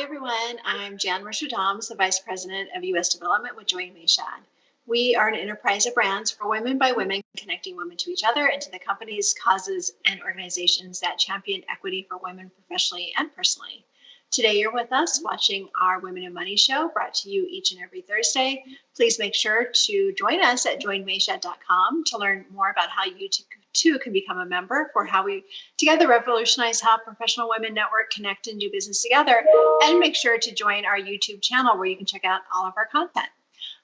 Hi, everyone. I'm Jan Mershadams, the Vice President of U.S. Development with Join Mayshad. We are an enterprise of brands for women by women, connecting women to each other and to the companies, causes, and organizations that champion equity for women professionally and personally. Today, you're with us watching our Women in Money show, brought to you each and every Thursday. Please make sure to join us at joinmayshad.com to learn more about how you too can become a member, for how we together revolutionize how professional women network, connect, and do business together. And make sure to join our YouTube channel where you can check out all of our content.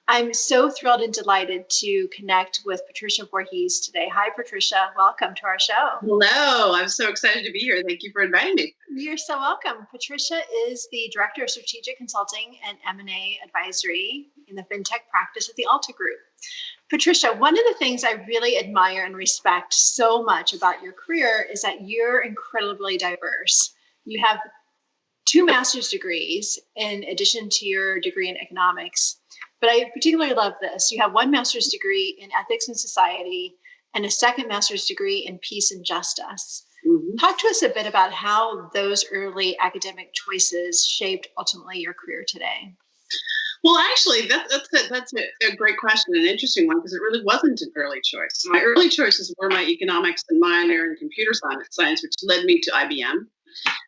I'm so thrilled and delighted to connect with Patricia Voorhees today. Hi, Patricia. Welcome to our show. Hello. I'm so excited to be here. Thank you for inviting me. You're so welcome. Patricia is the Director of Strategic Consulting and M&A Advisory in the Fintech Practice at the Alta Group. Patricia, one of the things I really admire and respect so much about your career is that you're incredibly diverse. You have 2 master's degrees in addition to your degree in economics. But I particularly love this. You have 1 master's degree in ethics and society and a 2nd master's degree in peace and justice. Mm-hmm. Talk to us a bit about how those early academic choices shaped ultimately your career today. Well, actually, that's a great question, an interesting one, because it really wasn't an early choice. My early choices were my economics and minor in computer science, which led me to IBM.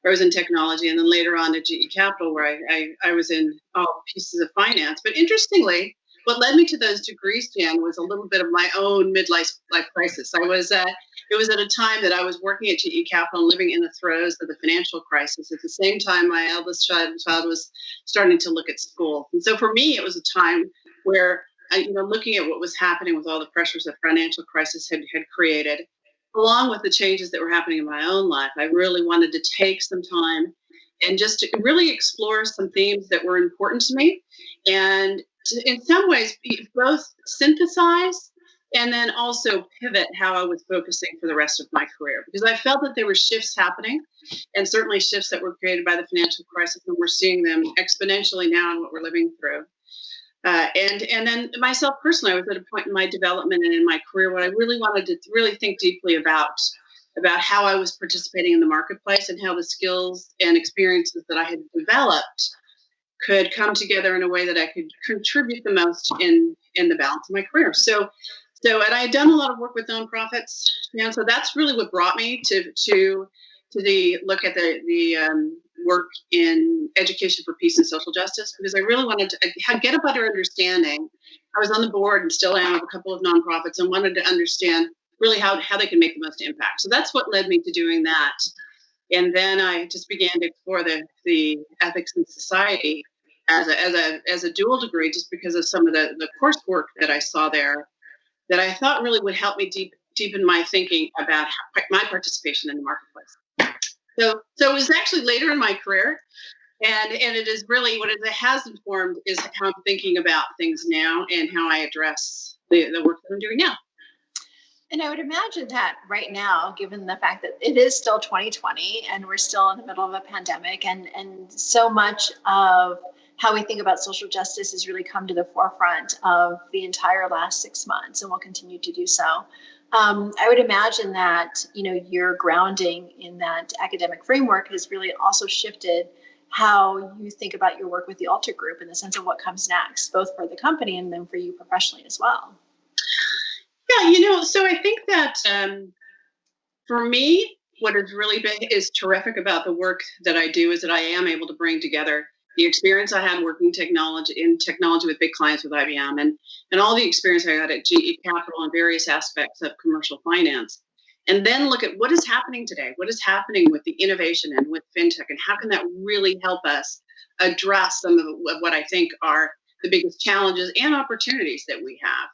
I was in technology, and then later on at GE Capital, where I was in all pieces of finance. But interestingly, what led me to those degrees, Jan, was a little bit of my own midlife crisis. It was at a time that I was working at GE Capital and living in the throes of the financial crisis. At the same time, my eldest child was starting to look at school. And so for me, it was a time where, looking at what was happening with all the pressures the financial crisis had created, along with the changes that were happening in my own life, I really wanted to take some time and just to really explore some themes that were important to me, and to, in some ways, both synthesize and then also pivot how I was focusing for the rest of my career. Because I felt that there were shifts happening, and certainly shifts that were created by the financial crisis, and we're seeing them exponentially now in what we're living through. And then myself personally, I was at a point in my development and in my career where I really wanted to really think deeply about how I was participating in the marketplace and how the skills and experiences that I had developed could come together in a way that I could contribute the most in the balance of my career. So and I had done a lot of work with nonprofits, and so that's really what brought me to the look at the work in education for peace and social justice, because I really wanted to get a better understanding. I was on the board and still am of a couple of nonprofits, and wanted to understand really how they can make the most impact. So that's what led me to doing that. And then I just began to explore the ethics and society as a dual degree, just because of some of the coursework that I saw there that I thought really would help me deepen my thinking about my participation in the marketplace. So it was actually later in my career, and it is really what it has informed is how I'm thinking about things now and how I address the work that I'm doing now. And I would imagine that right now, given the fact that it is still 2020 and we're still in the middle of a pandemic, and so much of how we think about social justice has really come to the forefront of the entire last 6 months, and will continue to do so. I would imagine that, your grounding in that academic framework has really also shifted how you think about your work with the Alta Group in the sense of what comes next, both for the company and then for you professionally as well. Yeah, so I think that for me, what has really been terrific about the work that I do is that I am able to bring together the experience I had working in technology with big clients with IBM, and all the experience I got at GE Capital in various aspects of commercial finance, and then look at what is happening today, what is happening with the innovation and with fintech, and how can that really help us address some of what I think are the biggest challenges and opportunities that we have.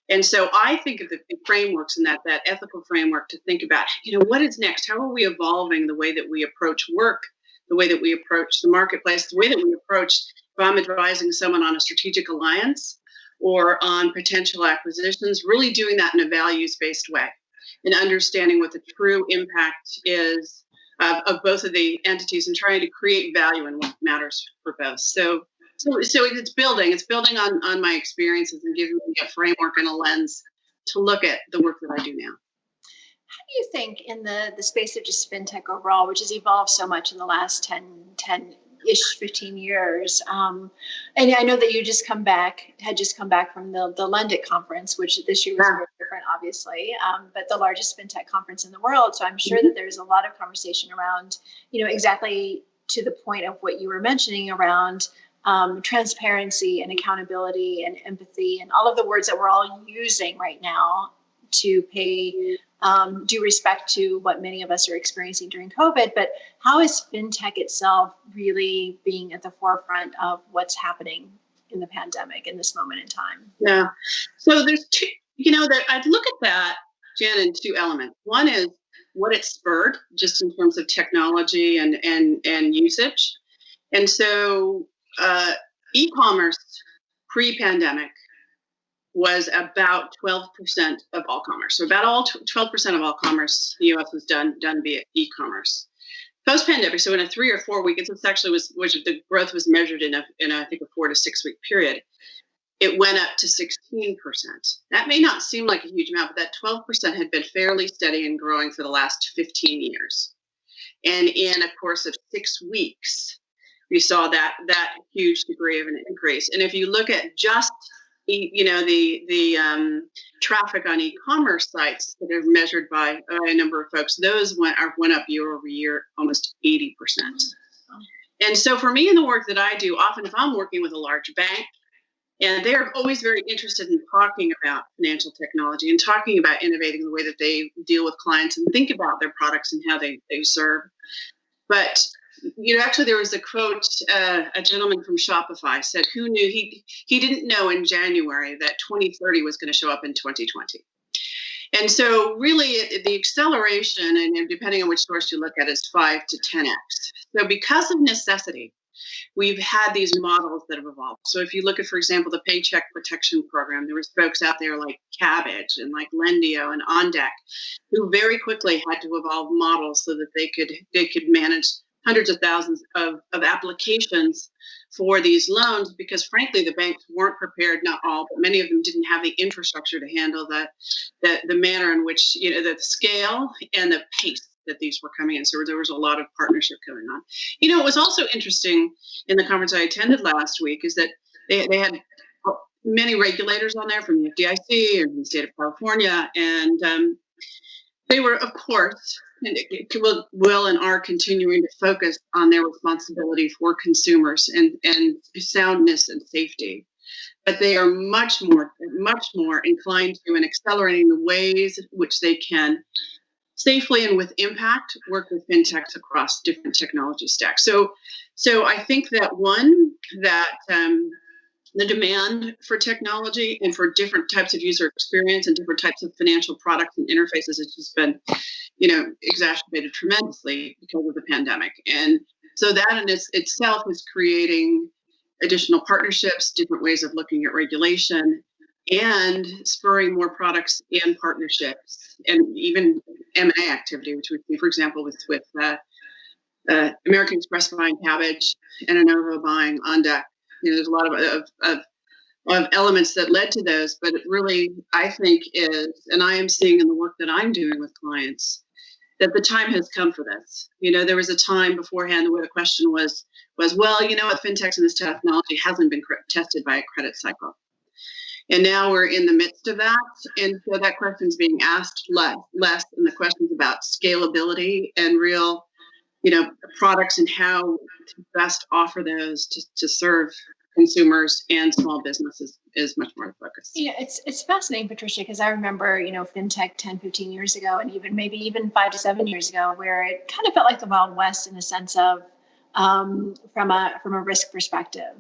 And so I think of the frameworks and that ethical framework to think about, what is next? How are we evolving the way that we approach work, the way that we approach the marketplace, the way that we approach, if I'm advising someone on a strategic alliance or on potential acquisitions, really doing that in a values-based way and understanding what the true impact is of both of the entities and trying to create value in what matters for both. So it's building on my experiences and giving me a framework and a lens to look at the work that I do now. How do you think in the space of just fintech overall, which has evolved so much in the last 10 ish 15 years. And I know that you had just come back from the London conference, which this year was very different, obviously, but the largest fintech conference in the world. So I'm sure that there's a lot of conversation around, exactly to the point of what you were mentioning around transparency and accountability and empathy and all of the words that we're all using right now to pay due respect to what many of us are experiencing during COVID. But how is fintech itself really being at the forefront of what's happening in the pandemic in this moment in time? Yeah. So there's two, I'd look at that, Jen, in two elements. One is what it spurred just in terms of technology and usage. And so e-commerce pre-pandemic was about 12% of all commerce. So about 12% of all commerce in the U.S. was done via e-commerce. Post-pandemic, so in a 3 or 4 week, this actually was the growth was measured in I think a 4 to 6 week period. It went up to 16%. That may not seem like a huge amount, but that 12% had been fairly steady and growing for the last 15 years. And in a course of 6 weeks, we saw that huge degree of an increase. And if you look at just the traffic on e-commerce sites that are measured by a number of folks, those went up year over year, almost 80%. And so for me in the work that I do, often if I'm working with a large bank, and they're always very interested in talking about financial technology and talking about innovating the way that they deal with clients and think about their products and how they serve. But actually, there was a quote, a gentleman from Shopify said, who knew he didn't know in January that 2030 was going to show up in 2020. And so really the acceleration, and depending on which source you look at, is 5 to 10x. So because of necessity, we've had these models that have evolved. So if you look at, for example, the Paycheck Protection Program, there was folks out there like Cabbage and like Lendio and OnDeck who very quickly had to evolve models so that they could manage hundreds of thousands of applications for these loans, because frankly, the banks weren't prepared, not all, but many of them didn't have the infrastructure to handle the manner in which, the scale and the pace that these were coming in. So there was a lot of partnership going on. It was also interesting in the conference I attended last week is that they had many regulators on there from the FDIC and from the state of California. And they were, of course, and will and are continuing to focus on their responsibility for consumers and soundness and safety. But they are much more inclined to and accelerating the ways in which they can safely and with impact work with fintechs across different technology stacks. So I think that the demand for technology and for different types of user experience and different types of financial products and interfaces has just been, exacerbated tremendously because of the pandemic. And so that in itself is creating additional partnerships, different ways of looking at regulation, and spurring more products and partnerships, and even M&A activity, which we see, for example, with American Express buying Cabbage and Innova buying OnDeck. There's a lot of elements that led to those, but it really, I think, is, and I am seeing in the work that I'm doing with clients, that the time has come for this. There was a time beforehand where the question was, well, fintechs and this technology hasn't been tested by a credit cycle. And now we're in the midst of that. And so that question is being asked less, and the questions about scalability and real, products and how to best offer those to serve consumers and small businesses is much more focused. Yeah, it's fascinating, Patricia, because I remember, fintech 10, 15 years ago, and even 5 to 7 years ago, where it kind of felt like the Wild West in a sense of from a risk perspective.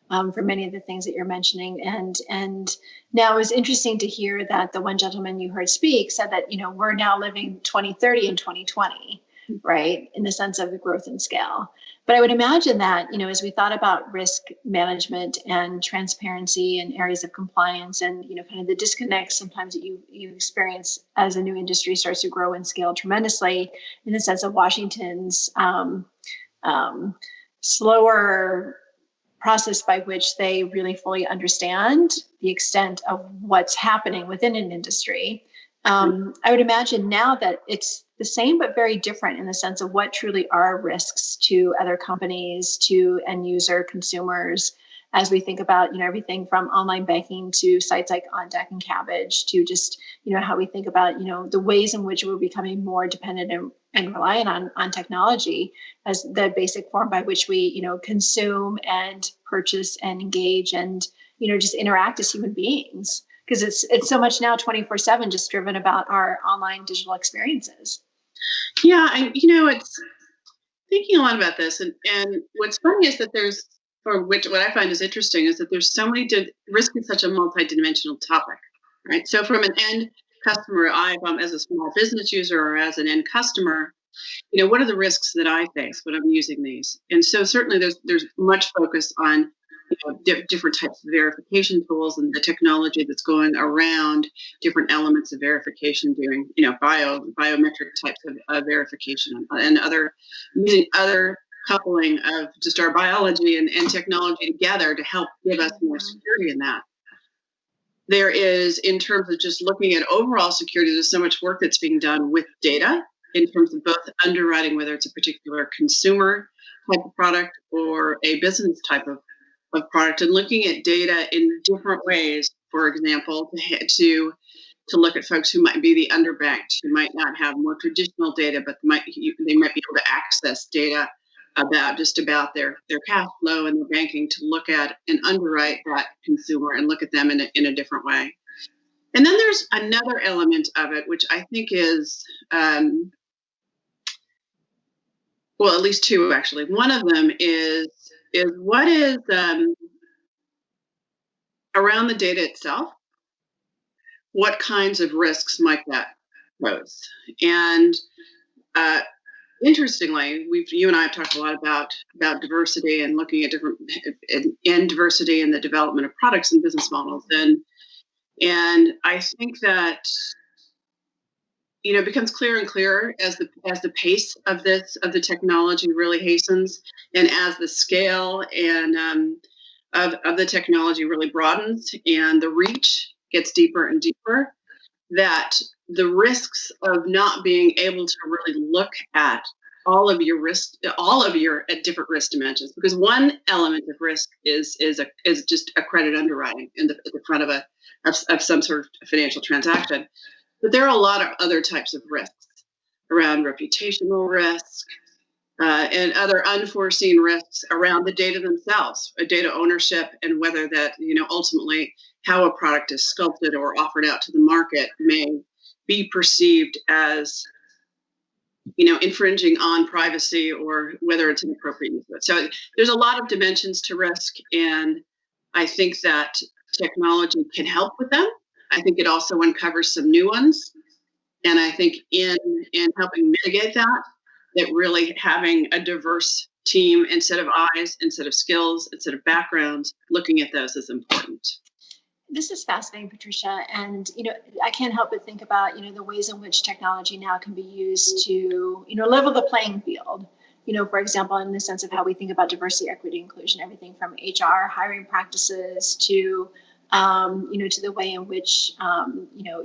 For many of the things that you're mentioning. And now it was interesting to hear that the one gentleman you heard speak said that, we're now living 2030 and 2020, right, in the sense of the growth and scale. But I would imagine that, as we thought about risk management and transparency and areas of compliance and, kind of the disconnect sometimes that you experience as a new industry starts to grow and scale tremendously, in the sense of Washington's slower process by which they really fully understand the extent of what's happening within an industry. I would imagine now that it's the same, but very different in the sense of what truly are risks to other companies, to end user consumers, as we think about, everything from online banking to sites like On Deck and Cabbage to just, how we think about, the ways in which we're becoming more dependent and reliant on technology as the basic form by which we, consume and purchase and engage and, just interact as human beings. Because it's so much now 24/7 just driven about our online digital experiences. Yeah, and it's thinking a lot about this, and what's funny is that what I find is interesting is that there's so many risk is such a multidimensional topic, right? So from an end customer, as a small business user or as an end customer, what are the risks that I face when I'm using these? And so certainly there's much focus on different types of verification tools and the technology that's going around different elements of verification, doing biometric types of verification and using other coupling of just our biology and technology together to help give us more security in that. There is, in terms of just looking at overall security, there's so much work that's being done with data in terms of both underwriting, whether it's a particular consumer type of product or a business type of product, and looking at data in different ways. For example, to look at folks who might be the underbanked, who might not have more traditional data, but they might be able to access data about their cash flow and their banking, to look at and underwrite that consumer and look at them in a different way. And then there's another element of it, which I think is, well, at least two actually. One of them is what is around the data itself. What kinds of risks might that pose? And interestingly, you and I have talked a lot about diversity and looking at different and diversity in the development of products and business models. And I think that it becomes clearer and clearer as the pace of the technology really hastens, and as the scale and of the technology really broadens and the reach gets deeper and deeper, that the risks of not being able to really look at all of your at different risk dimensions, because one element of risk is just a credit underwriting at the front of some sort of financial transaction. But there are a lot of other types of risks around reputational risk and other unforeseen risks around the data themselves, data ownership, and whether that, ultimately how a product is sculpted or offered out to the market may be perceived as, infringing on privacy, or whether it's an appropriate use of it. So there's a lot of dimensions to risk, and I think that technology can help with them. I think it also uncovers some new ones. And I think in helping mitigate that really having a diverse team, instead of eyes, instead of skills, instead of backgrounds, looking at those is important. This is fascinating, Patricia. And, I can't help but think about, the ways in which technology now can be used to, level the playing field. For example, in the sense of how we think about diversity, equity, inclusion, everything from HR, hiring practices to, to the way in which,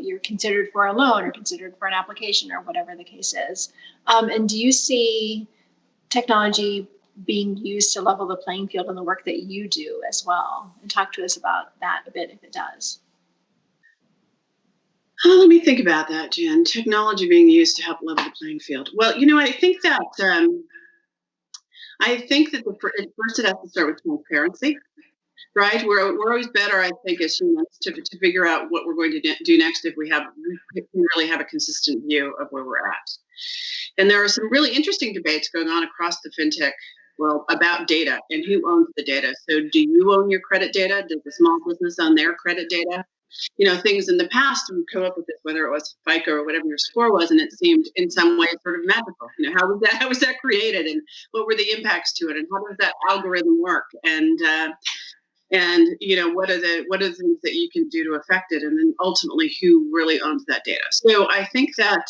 you're considered for a loan or considered for an application or whatever the case is. And do you see technology being used to level the playing field in the work that you do as well? And talk to us about that a bit if it does. Let me think about that, Jen. Technology being used to help level the playing field. Well, I think that first it has to start with transparency, right? We're always better, I think, as humans to figure out what we're going to do next if we really have a consistent view of where we're at. And there are some really interesting debates going on across the fintech world about data and who owns the data. So do you own your credit data? Does the small business own their credit data? Things in the past, we've come up with this, whether it was FICO or whatever your score was, and it seemed in some way sort of magical. How was that created, and what were the impacts to it, and how does that algorithm work? And what are the things that you can do to affect it, and then ultimately who really owns that data? So I think that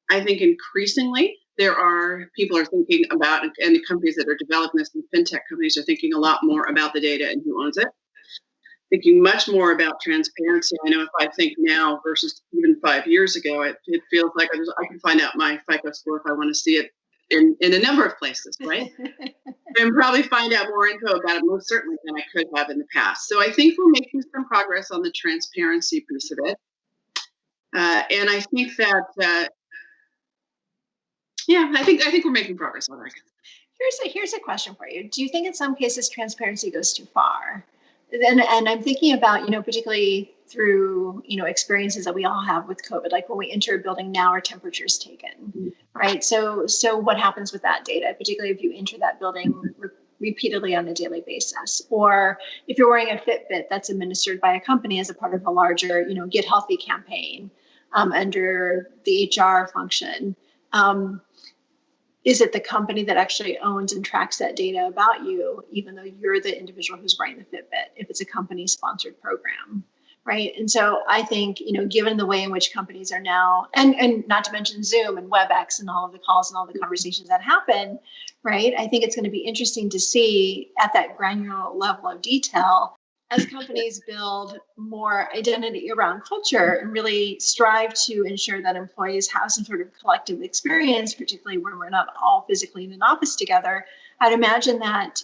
increasingly people are thinking about, and the companies that are developing this, and fintech companies are thinking a lot more about the data and who owns it. thinking much more about transparency. I know if I think now versus even 5 years ago, it feels like I can find out my FICO score if I want to see it in a number of places, right? And probably find out more info about it most certainly than I could have in the past. So I think we're making some progress on the transparency piece of it. And I think that, I think we're making progress on that. Here's a question for you. Do you think in some cases transparency goes too far? And I'm thinking about, particularly through, experiences that we all have with COVID, like when we enter a building now, our temperature is taken, right? So what happens with that data, particularly if you enter that building repeatedly on a daily basis, or if you're wearing a Fitbit that's administered by a company as a part of a larger, Get Healthy campaign under the HR function. Is it the company that actually owns and tracks that data about you, even though you're the individual who's wearing the Fitbit, if it's a company-sponsored program, right? And so I think, given the way in which companies are now, and not to mention Zoom and WebEx and all of the calls and all the conversations that happen, right? I think it's going to be interesting to see at that granular level of detail as companies build more identity around culture and really strive to ensure that employees have some sort of collective experience, particularly when we're not all physically in an office together. I'd imagine that,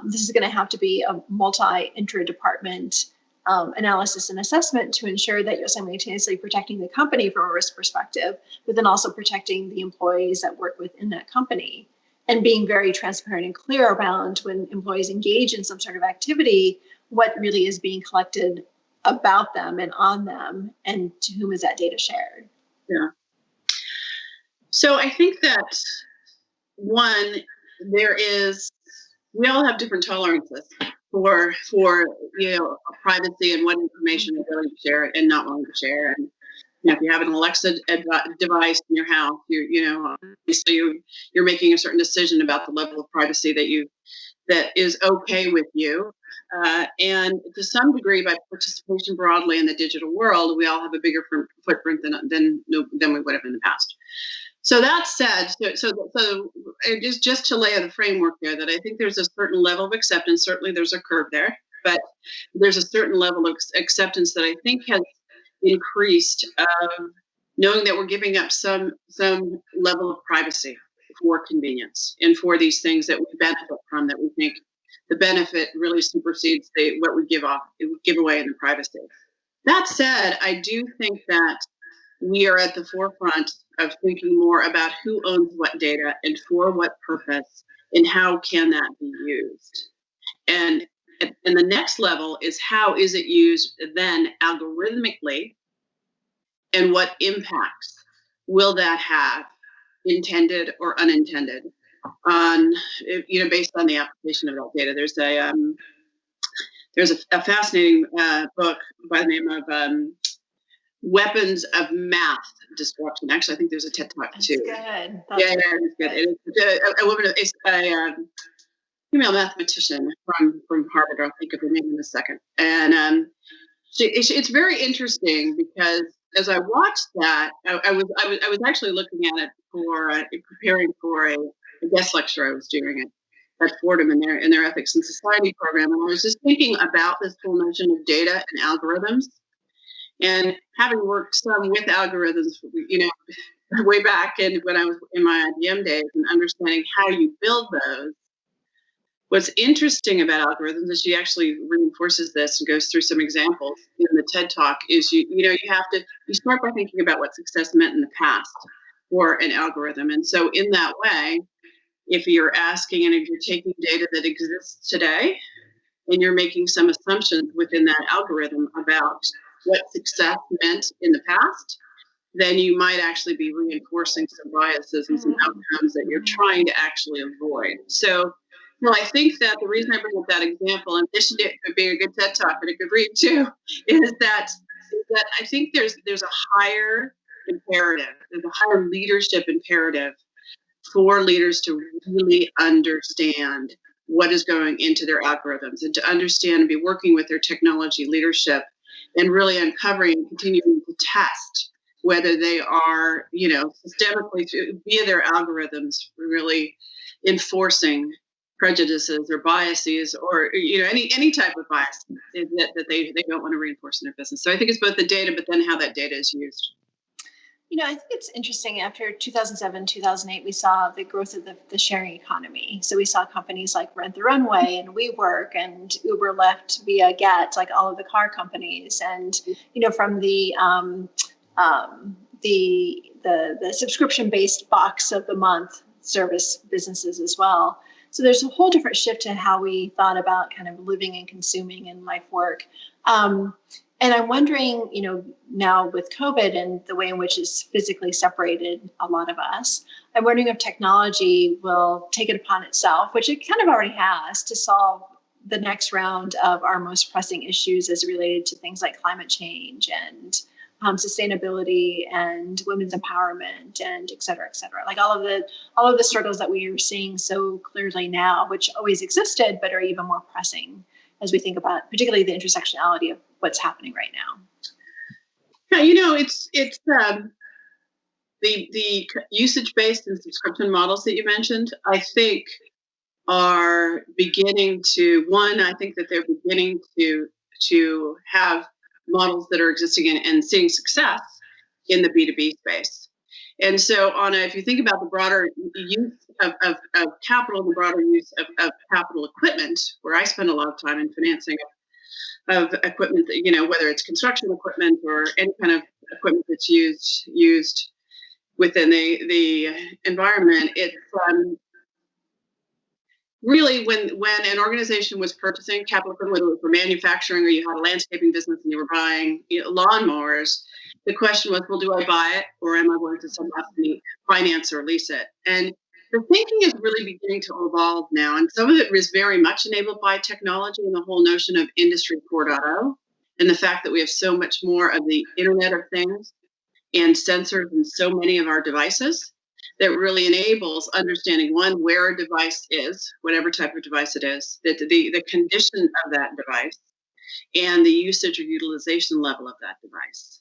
this is going to have to be a multi-intra-department analysis and assessment to ensure that you're simultaneously protecting the company from a risk perspective, but then also protecting the employees that work within that company. And being very transparent and clear around when employees engage in some sort of activity, what really is being collected about them and on them, and to whom is that data shared? Yeah. So I think that one, we all have different tolerances for privacy and what information you're willing to share and not willing to share. And if you have an Alexa device in your house, obviously you're making a certain decision about the level of privacy that is okay with you. And to some degree, by participation broadly in the digital world, we all have a bigger footprint than we would have in the past. So that said, so just to lay out a framework there, that I think there's a certain level of acceptance. Certainly, there's a curve there, but there's a certain level of acceptance that I think has increased, knowing that we're giving up some level of privacy for convenience and for these things that we benefit from, that we think the benefit really supersedes what we give away in the privacy. That said, I do think that we are at the forefront of thinking more about who owns what data and for what purpose and how can that be used. And the next level is how is it used then algorithmically, and what impacts will that have, intended or unintended, on based on the application of that data. There's a fascinating book by the name of Weapons of Math Destruction. Actually, I think there's a TED Talk too. Good. It's good. It's a woman. It's a female mathematician from Harvard. I'll think of her name in a second. And it's very interesting because as I watched that, I was actually looking at it for preparing for a guest lecture I was doing at Fordham in their Ethics and Society program, and I was just thinking about this whole notion of data and algorithms, and having worked some with algorithms, way back when I was in my IBM days, and understanding how you build those. What's interesting about algorithms, is she actually reinforces this and goes through some examples in the TED Talk, is you start by thinking about what success meant in the past for an algorithm. And so in that way, if you're asking and if you're taking data that exists today and you're making some assumptions within that algorithm about what success meant in the past, then you might actually be reinforcing some biases and some outcomes that you're trying to actually avoid. So, I think that the reason I bring up that example, in addition to it being a good TED Talk and a good read too, is that I think there's a higher imperative, there's a higher leadership imperative for leaders to really understand what is going into their algorithms, and to understand and be working with their technology leadership and really uncovering and continuing to test whether they are, systemically via their algorithms, really enforcing prejudices or biases or any type of bias that they don't want to reinforce in their business. So I think it's both the data, but then how that data is used. I think it's interesting. After 2007, 2008, we saw the growth of the sharing economy. So we saw companies like Rent the Runway and WeWork and Uber, Lyft, via Get, like all of the car companies. And, from the subscription-based box of the month service businesses as well. So there's a whole different shift to how we thought about kind of living and consuming and life work. And I'm wondering, now with COVID and the way in which it's physically separated a lot of us, I'm wondering if technology will take it upon itself, which it kind of already has, to solve the next round of our most pressing issues as related to things like climate change and sustainability and women's empowerment and et cetera, like all of the struggles that we are seeing so clearly now, which always existed, but are even more pressing as we think about particularly the intersectionality of what's happening right now. Yeah, it's the usage-based and subscription models that you mentioned, I think are beginning to, I think that they're beginning to have models that are existing and seeing success in the B2B space. And so if you think about the broader use of capital, the broader use of capital equipment, where I spend a lot of time in financing of equipment, whether it's construction equipment or any kind of equipment that's used within the environment, it's really when an organization was purchasing capital equipment, whether it was for manufacturing or you had a landscaping business and you were buying lawnmowers, the question was, well, do I buy it or am I going to somebody finance or lease it? And the thinking is really beginning to evolve now. And some of it is very much enabled by technology and the whole notion of Industry 4.0 and the fact that we have so much more of the Internet of Things and sensors in so many of our devices that really enables understanding, one, where a device is, whatever type of device it is, that the condition of that device and the usage or utilization level of that device.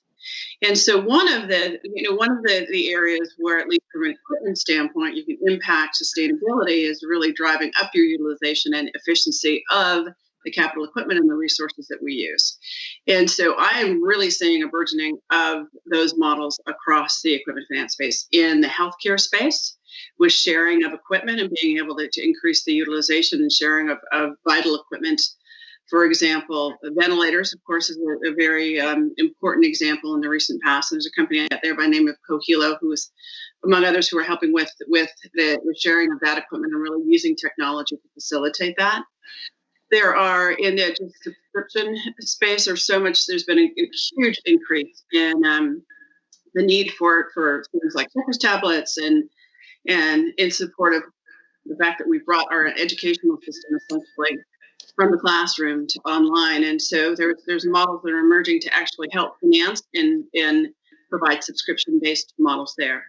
And so one of the areas where, at least from an equipment standpoint, you can impact sustainability is really driving up your utilization and efficiency of the capital equipment and the resources that we use. And so I am really seeing a burgeoning of those models across the equipment finance space. In the healthcare space, with sharing of equipment and being able to increase the utilization and sharing of vital equipment. For example, ventilators, of course, is a very important example in the recent past. There's a company out there by the name of Cohilo, who is, among others, who are helping with the sharing of that equipment and really using technology to facilitate that. There are, in the subscription space, there's been a huge increase in the need for things like Checkers tablets and in support of the fact that we brought our educational system essentially from the classroom to online. And so there's models that are emerging to actually help finance and provide subscription-based models there.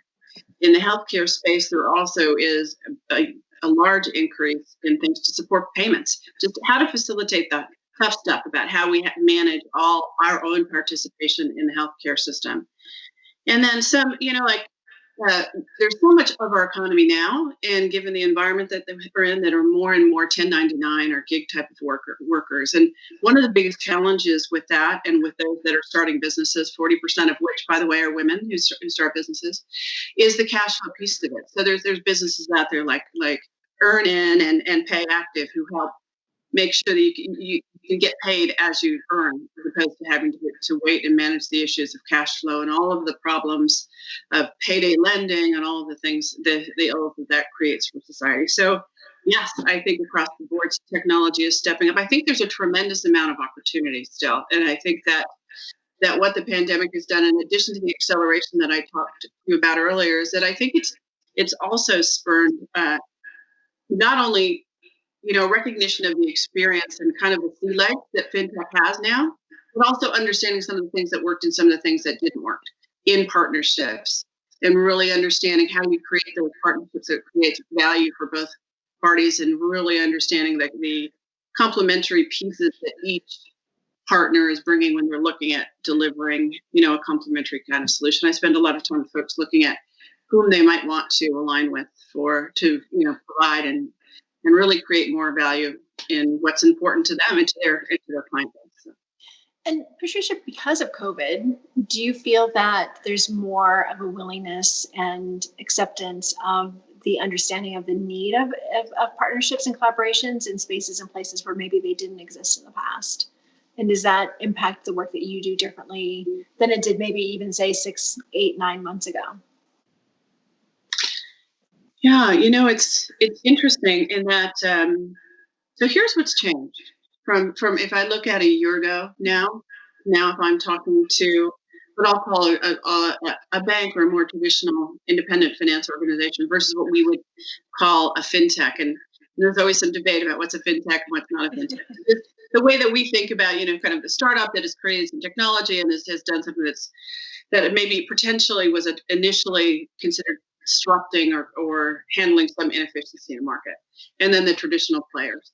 In the healthcare space, there also is a large increase in things to support payments, just how to facilitate the tough stuff about how we manage all our own participation in the healthcare system. And then some, there's so much of our economy now, and given the environment that we're in, that are more and more 1099 or gig type of workers. And one of the biggest challenges with that, and with those that are starting businesses, 40% of which, by the way, are women who start businesses, is the cash flow piece of it. So there's businesses out there like Earn In and Pay Active who help make sure that you can get paid as you earn, as opposed to having to wait and manage the issues of cash flow and all of the problems of payday lending and all of the things, the ills that creates for society. So yes, I think across the board, technology is stepping up. I think there's a tremendous amount of opportunity still. And I think that what the pandemic has done, in addition to the acceleration that I talked to you about earlier, is that I think it's also spurred not only recognition of the experience and kind of the sea legs that fintech has now, but also understanding some of the things that worked and some of the things that didn't work in partnerships, and really understanding how you create those partnerships that create value for both parties, and really understanding the complementary pieces that each partner is bringing when they're looking at delivering, a complementary kind of solution. I spend a lot of time with folks looking at whom they might want to align with to provide and and really create more value in what's important to them and to their client base. So. And Patricia, because of COVID, do you feel that there's more of a willingness and acceptance of the understanding of the need of partnerships and collaborations in spaces and places where maybe they didn't exist in the past? And does that impact the work that you do differently than it did maybe even say 6, 8, 9 months ago? Yeah, it's interesting in that. So here's what's changed from if I look at a year ago now if I'm talking to what I'll call a bank or a more traditional independent finance organization versus what we would call a fintech, and there's always some debate about what's a fintech and what's not a fintech. The way that we think about, kind of the startup that has created some technology and has done something that maybe potentially was initially considered disrupting or handling some inefficiency in the market, and then the traditional players.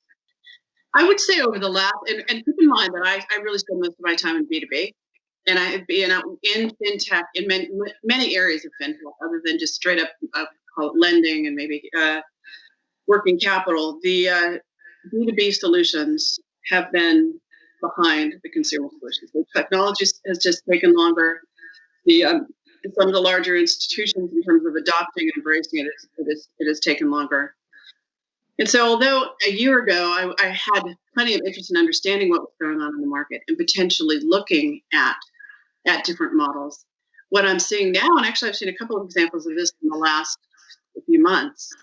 I would say over the last, and keep in mind that I really spend most of my time in B2B, and I have been in fintech in many areas of fintech, other than just straight up call it lending and maybe working capital. The B2B solutions have been behind the consumer solutions. The technology has just taken longer. Some of the larger institutions, in terms of adopting and embracing it has taken longer. And so, although a year ago I had plenty of interest in understanding what was going on in the market and potentially looking at different models, what I'm seeing now, and actually I've seen a couple of examples of this in the last few months,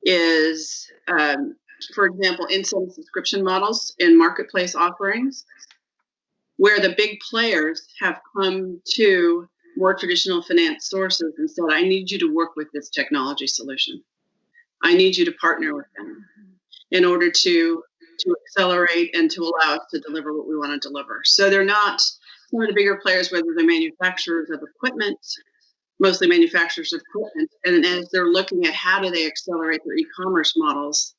is, for example, in some subscription models in marketplace offerings, where the big players have come to more traditional finance sources and said, I need you to work with this technology solution. I need you to partner with them in order to accelerate and to allow us to deliver what we want to deliver. So they're not some of the bigger players, whether they're manufacturers of equipment, mostly manufacturers of equipment, and as they're looking at how do they accelerate their e-commerce models,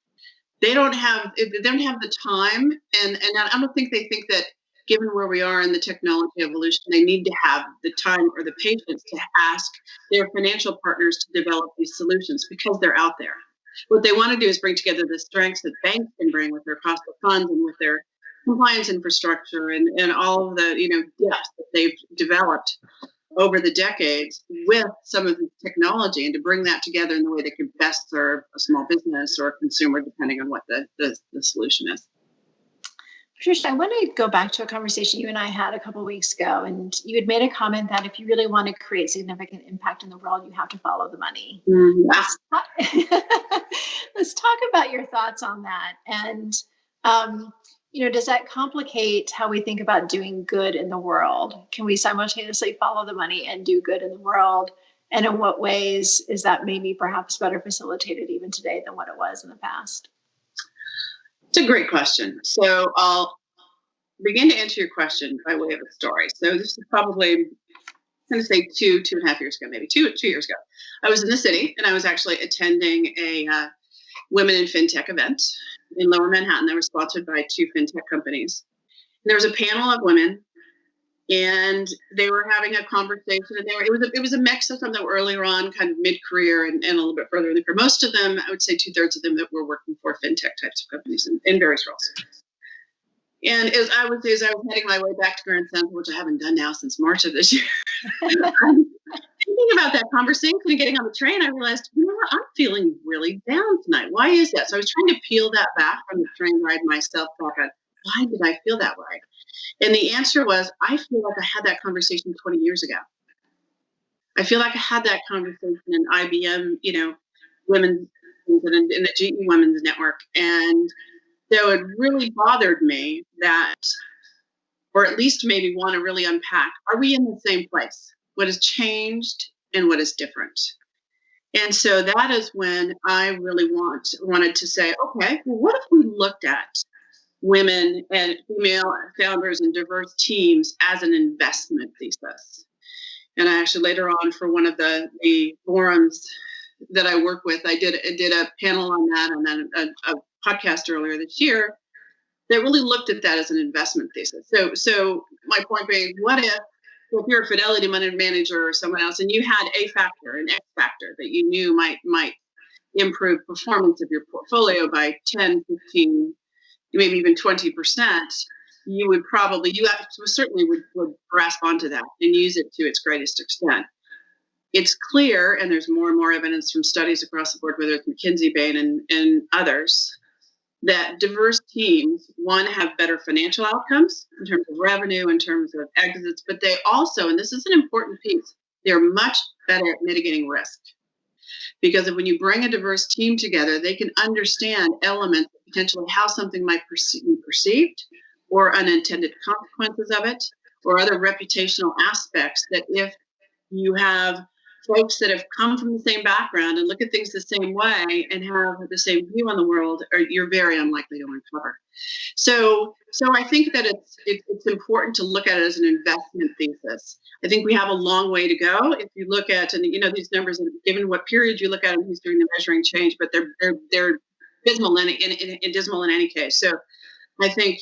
they don't have the time, and I don't think they think that, given where we are in the technology evolution, they need to have the time or the patience to ask their financial partners to develop these solutions because they're out there. What they want to do is bring together the strengths that banks can bring with their cost of funds and with their compliance infrastructure and all of the depth that they've developed over the decades with some of the technology, and to bring that together in the way that could best serve a small business or a consumer, depending on what the solution is. Patricia, I want to go back to a conversation you and I had a couple of weeks ago, and you had made a comment that if you really want to create significant impact in the world, you have to follow the money. Mm-hmm. Let's talk about your thoughts on that. And, does that complicate how we think about doing good in the world? Can we simultaneously follow the money and do good in the world? And in what ways is that maybe perhaps better facilitated even today than what it was in the past? It's a great question. So I'll begin to answer your question by way of a story. So this is probably, I'm going to say two and a half years ago, maybe two years ago. I was in the city, and I was actually attending a women in fintech event in Lower Manhattan that was sponsored by two fintech companies. And there was a panel of women, and they were having a conversation. And it was a mix of some that were earlier on, kind of mid-career, and a little bit further in the career. Most of them, I would say 2/3 of them, that were working for fintech types of companies in various roles. And as I was heading my way back to Grand Central, which I haven't done now since March of this year, thinking about that conversation and getting on the train, I realized, I'm feeling really down tonight. Why is that? So I was trying to peel that back from the train ride myself back on, why did I feel that way? And the answer was, I feel like I had that conversation 20 years ago. I feel like I had that conversation in IBM, women in the GE Women's Network. And so it really bothered me that, or at least maybe want to really unpack, are we in the same place? What has changed and what is different? And so that is when I really wanted to say, okay, well, what if we looked at women and female founders and diverse teams as an investment thesis? And I actually later on, for one of the forums that I work with, I did a panel on that, and then a podcast earlier this year that really looked at that as an investment thesis. So my point being, what if you're a Fidelity money manager or someone else, and you had a factor, an X factor that you knew might improve performance of your portfolio by 10, 15, maybe even 20%, you certainly would grasp onto that and use it to its greatest extent. It's clear, and there's more and more evidence from studies across the board, whether it's McKinsey, Bain, and others, that diverse teams, one, have better financial outcomes in terms of revenue, in terms of exits, but they also, and this is an important piece, they're much better at mitigating risk. Because when you bring a diverse team together, they can understand elements, potentially how something might be perceived, or unintended consequences of it, or other reputational aspects that if you have folks that have come from the same background and look at things the same way and have the same view on the world, you're very unlikely to uncover. So I think that it's important to look at it as an investment thesis. I think we have a long way to go. If you look at, and these numbers, given what period you look at and who's doing the measuring change, but they're dismal in any case. So I think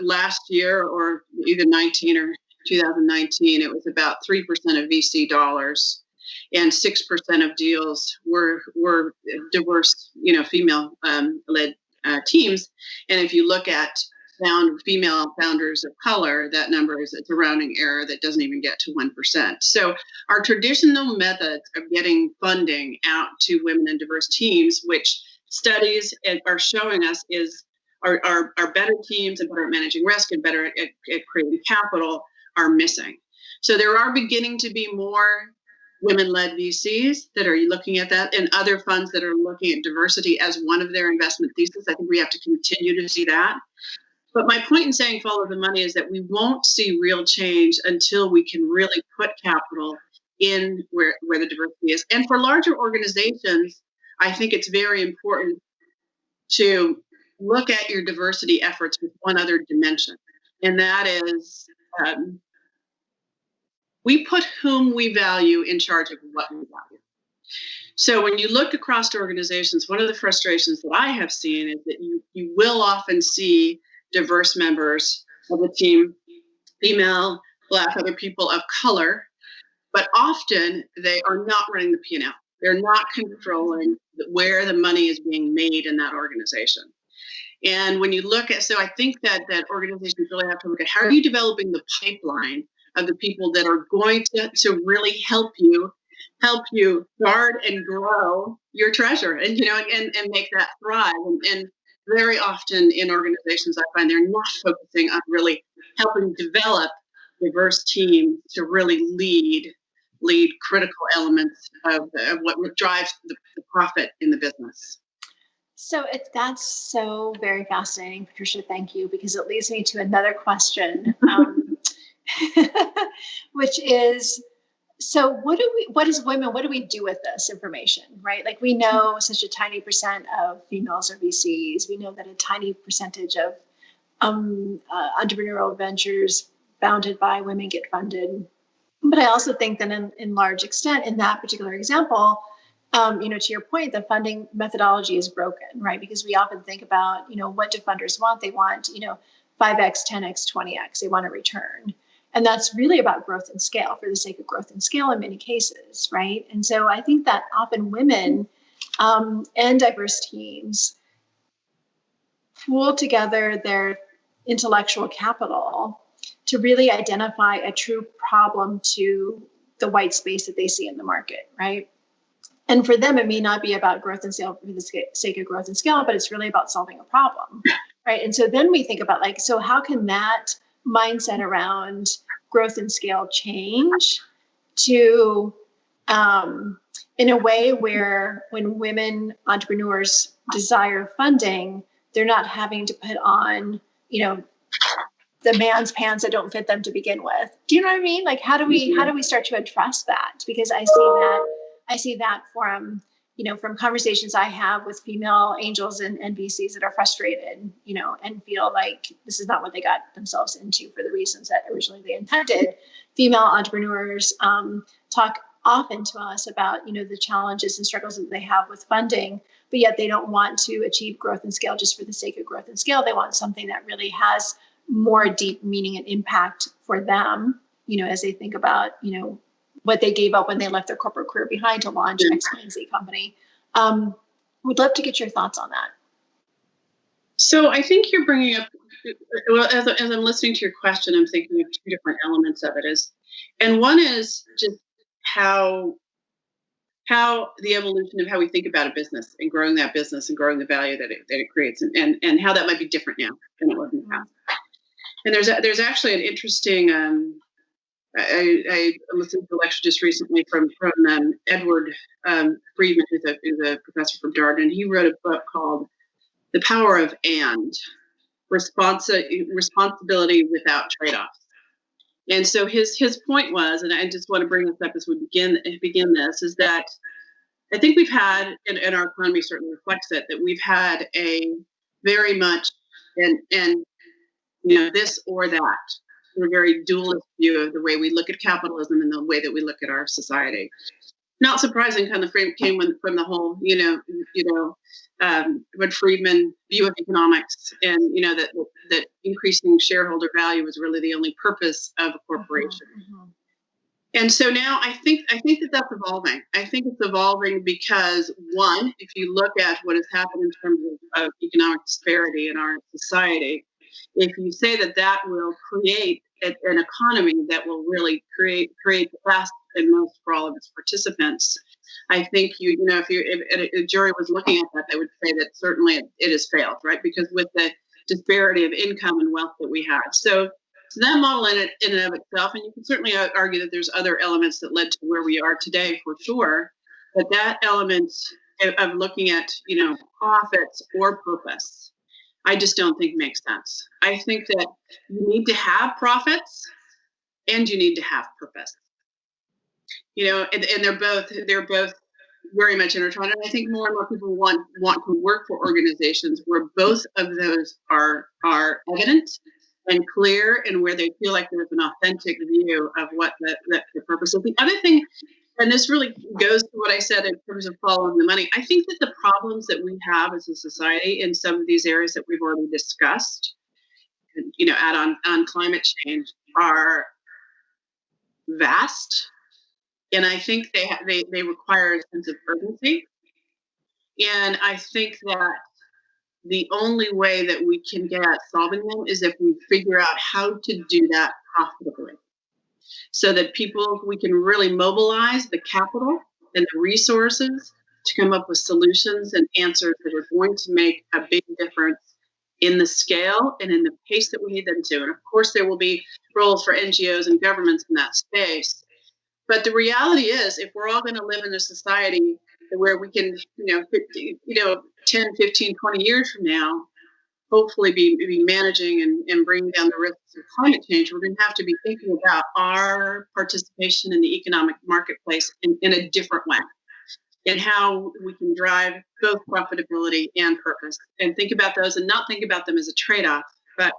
last year, or either 19 or 2019, it was about 3% of VC dollars, and 6% of deals were diverse, female-led teams. And if you look at female founders of color, that number it's a rounding error that doesn't even get to 1%. So our traditional methods of getting funding out to women and diverse teams, which studies are showing us are better teams and better at managing risk and better at creating capital, are missing. So there are beginning to be more women-led VCs that are looking at that, and other funds that are looking at diversity as one of their investment thesis. I think we have to continue to see that. But my point in saying follow the money is that we won't see real change until we can really put capital in where the diversity is. And for larger organizations, I think it's very important to look at your diversity efforts with one other dimension, and that is we put whom we value in charge of what we value. So when you look across organizations, one of the frustrations that I have seen is that you will often see diverse members of the team, female, Black, other people of color, but often they are not running the P&L. They're not controlling where the money is being made in that organization. And when you look at, so I think that organizations really have to look at how are you developing the pipeline of the people that are going to really help you guard and grow your treasure and make that thrive. And very often in organizations, I find they're not focusing on really helping develop diverse teams to really lead critical elements of what drives the profit in the business. So that's so very fascinating, Patricia. Thank you, because it leads me to another question, which is, so what do we do with this information, right? Like, we know such a tiny percent of females are VCs. We know that a tiny percentage of entrepreneurial ventures founded by women get funded. But I also think that in large extent, in that particular example, to your point, the funding methodology is broken, right? Because we often think about, what do funders want? They want, 5x, 10x, 20x. They want a return. And that's really about growth and scale, for the sake of growth and scale in many cases, right? And so I think that often women and diverse teams pool together their intellectual capital to really identify a true problem to the white space that they see in the market, right? And for them, it may not be about growth and scale for the sake of growth and scale, but it's really about solving a problem, right? And so then we think about, so how can that mindset around growth and scale change to, in a way where when women entrepreneurs desire funding, they're not having to put on, the man's pants that don't fit them to begin with. Do you know what I mean? Like, how do we start to address that? Because I see that from, from conversations I have with female angels and VCs that are frustrated, and feel like this is not what they got themselves into for the reasons that originally they intended. Female entrepreneurs talk often to us about, the challenges and struggles that they have with funding, but yet they don't want to achieve growth and scale just for the sake of growth and scale. They want something that really has more deep meaning and impact for them, as they think about, what they gave up when they left their corporate career behind to launch X, Y, and Z company. Would love to get your thoughts on that. So I think you're bringing up, well, as I'm listening to your question, I'm thinking of two different elements of it. And one is just how the evolution of how we think about a business and growing that business and growing the value that it creates, and how that might be different now than it was in the past. And there's actually an interesting, I listened to a lecture just recently from Edward Friedman, who's a professor from Dartmouth, and he wrote a book called The Power of Responsibility Without Trade-offs. And so his point was, and I just want to bring this up as we begin this, is that I think we've had, and our economy certainly reflects it, that we've had a very much and this or that, a very dualist view of the way we look at capitalism and the way that we look at our society. Not surprising, kind of frame came from the whole, Edward Friedman view of economics, and that increasing shareholder value was really the only purpose of a corporation. Mm-hmm. And so now I think that that's evolving. I think it's evolving because, one, if you look at what has happened in terms of economic disparity in our society, if you say that will create an economy that will really create the best and most for all of its participants, I think if a jury was looking at that, they would say that certainly it has failed, right? Because with the disparity of income and wealth that we have. So that model in and of itself, and you can certainly argue that there's other elements that led to where we are today for sure, but that element of looking at, profits or purpose, I just don't think makes sense. I think that you need to have profits and you need to have purpose. And they're both very much intertwined. And I think more and more people want to work for organizations where both of those are evident and clear, and where they feel like there's an authentic view of what the purpose is. The other thing, and this really goes to what I said in terms of following the money, I think that the problems that we have as a society in some of these areas that we've already discussed, add on climate change, are vast. And I think they require a sense of urgency. And I think that the only way that we can get at solving them is if we figure out how to do that profitably, so that we can really mobilize the capital and the resources to come up with solutions and answers that are going to make a big difference in the scale and in the pace that we need them to. And of course, there will be roles for NGOs and governments in that space. But the reality is, if we're all going to live in a society where we can, 10, 15, 20 years from now, hopefully be managing and bringing down the risks of climate change, we're going to have to be thinking about our participation in the economic marketplace in a different way, and how we can drive both profitability and purpose, and think about those and not think about them as a trade-off, but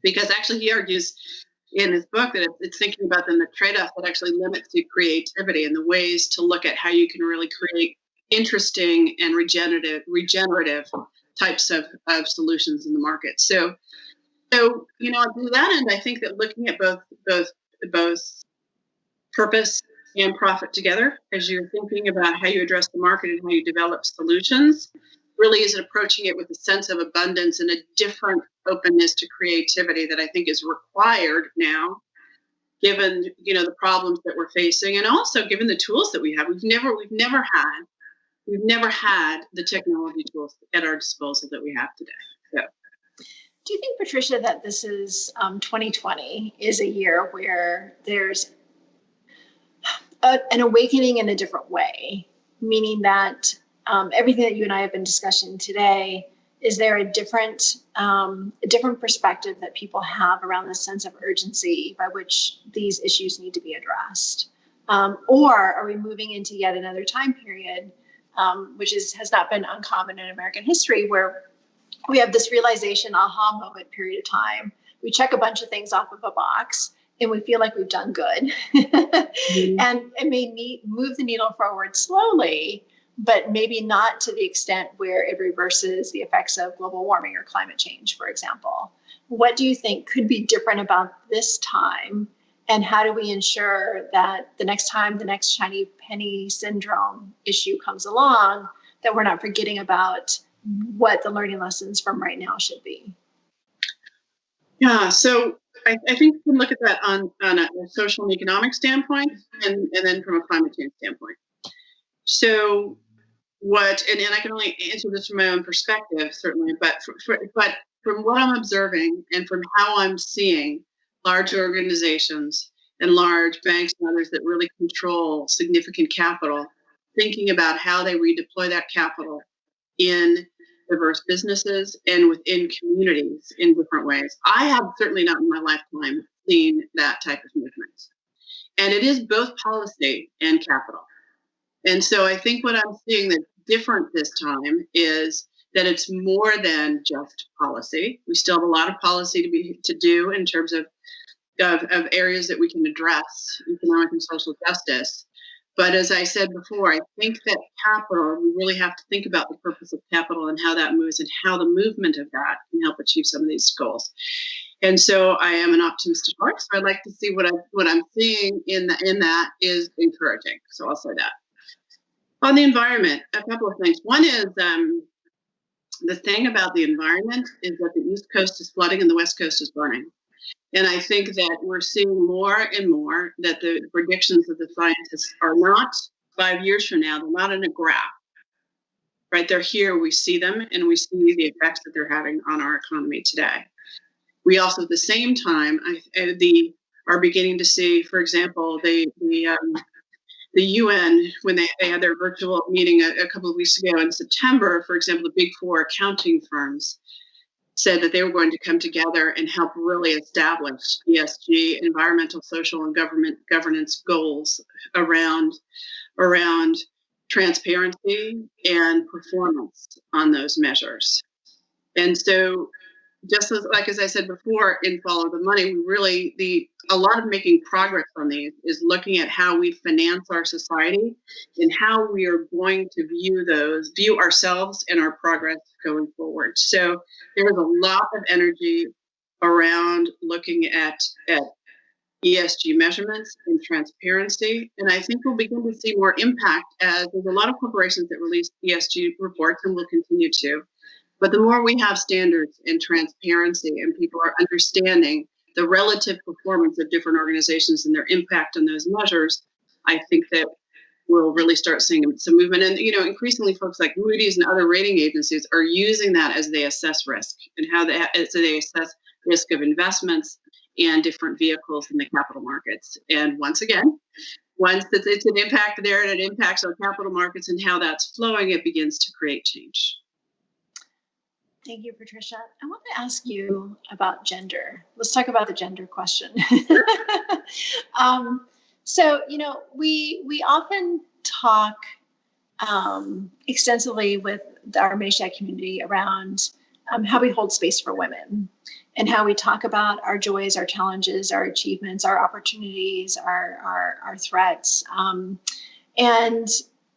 because actually he argues in his book that it's thinking about them the trade-off that actually limits the creativity and the ways to look at how you can really create interesting and regenerative types of solutions in the market. So to that end, I think that looking at both purpose and profit together as you're thinking about how you address the market and how you develop solutions really is approaching it with a sense of abundance and a different openness to creativity that I think is required now, given the problems that we're facing, and also given the tools that we have. We've never had the technology tools at our disposal that we have today. So. Do you think, Patricia, that this is 2020 is a year where there's an awakening in a different way, meaning that everything that you and I have been discussing today, is there a different perspective that people have around the sense of urgency by which these issues need to be addressed? Or are we moving into yet another time period, which has not been uncommon in American history, where we have this realization, aha moment period of time. We check a bunch of things off of a box and we feel like we've done good. Mm-hmm. And it may move the needle forward slowly, but maybe not to the extent where it reverses the effects of global warming or climate change, for example. What do you think could be different about this time? And how do we ensure that the next time the next shiny penny syndrome issue comes along, that we're not forgetting about what the learning lessons from right now should be. Yeah, so I think we can look at that on a social and economic standpoint, and then from a climate change standpoint. So and I can only answer this from my own perspective, certainly, but but from what I'm observing and from how I'm seeing large organizations and large banks and others that really control significant capital, thinking about how they redeploy that capital in diverse businesses and within communities in different ways. I have certainly not in my lifetime seen that type of movement. And it is both policy and capital. And so I think what I'm seeing that's different this time is that it's more than just policy. We still have a lot of policy to do in terms of areas that we can address economic and social justice. But as I said before, I think that capital, we really have to think about the purpose of capital and how that moves and how the movement of that can help achieve some of these goals. And so I am an optimist at heart. So I'd like to see what I'm seeing in that is encouraging. So I'll say that. On the environment, a couple of things. One is the thing about the environment is that the East Coast is flooding and the West Coast is burning. And I think that we're seeing more and more that the predictions of the scientists are not 5 years from now. They're not in a graph, right? They're here. We see them, and we see the effects that they're having on our economy today. We also, at the same time, are beginning to see, for example, the UN, when they had their virtual meeting a couple of weeks ago in September, for example, the big four accounting firms said that they were going to come together and help really establish ESG, environmental, social, and governance goals around transparency and performance on those measures. And so, just as I said before, in Follow the Money, we really, a lot of making progress on these is looking at how we finance our society and how we are going to view ourselves and our progress going forward. So there is a lot of energy around looking at ESG measurements and transparency. And I think we'll begin to see more impact as there's a lot of corporations that release ESG reports and will continue to. But the more we have standards and transparency and people are understanding the relative performance of different organizations and their impact on those measures, I think that we'll really start seeing some movement. And, increasingly folks like Moody's and other rating agencies are using that as they assess risk and as they assess risk of investments and different vehicles in the capital markets. And once again, once it's an impact there and it impacts our capital markets and how that's flowing, it begins to create change. Thank you, Patricia. I want to ask you about gender. Let's talk about the gender question. So, we often talk extensively with our Mayshad community around how we hold space for women and how we talk about our joys, our challenges, our achievements, our opportunities, our threats. And